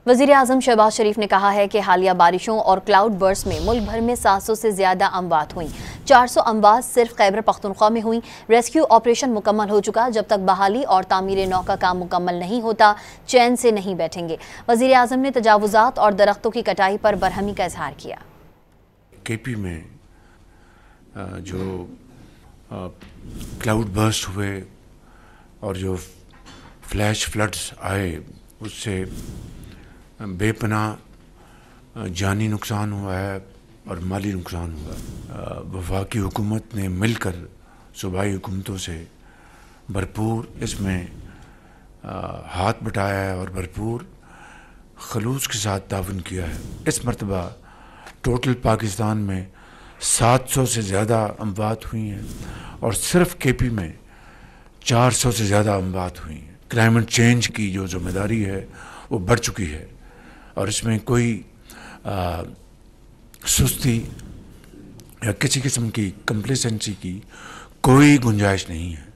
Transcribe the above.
وزیر اعظم شہباز شریف نے کہا ہے کہ حالیہ بارشوں اور کلاؤڈ برسٹ میں ملک بھر میں 700 سے زیادہ اموات ہوئیں۔ 400 اموات صرف خیبر پختونخوا میں ہوئیں۔ ریسکیو آپریشن مکمل ہو چکا۔ جب تک بحالی اور تعمیر نو کا کام مکمل نہیں ہوتا چین سے نہیں بیٹھیں گے۔ وزیر اعظم نے تجاوزات اور درختوں کی کٹائی پر برہمی کا اظہار کیا۔ کے پی میں جو کلاؤڈ برسٹ ہوئے اور جو فلیش فلڈز آئے اس سے بے پناہ جانی نقصان ہوا ہے اور مالی نقصان ہوا ہے۔ وفاقی حکومت نے مل کر صوبائی حکومتوں سے بھرپور اس میں ہاتھ بٹایا ہے اور بھرپور خلوص کے ساتھ تعاون کیا ہے۔ اس مرتبہ ٹوٹل پاکستان میں 700 سے زیادہ اموات ہوئی ہیں اور صرف کے پی میں 400 سے زیادہ اموات ہوئی ہیں۔ کلائمیٹ چینج کی جو ذمہ داری ہے وہ بڑھ چکی ہے اور اس میں کوئی سستی یا کسی قسم کی کمپلیسنسی کی کوئی گنجائش نہیں ہے۔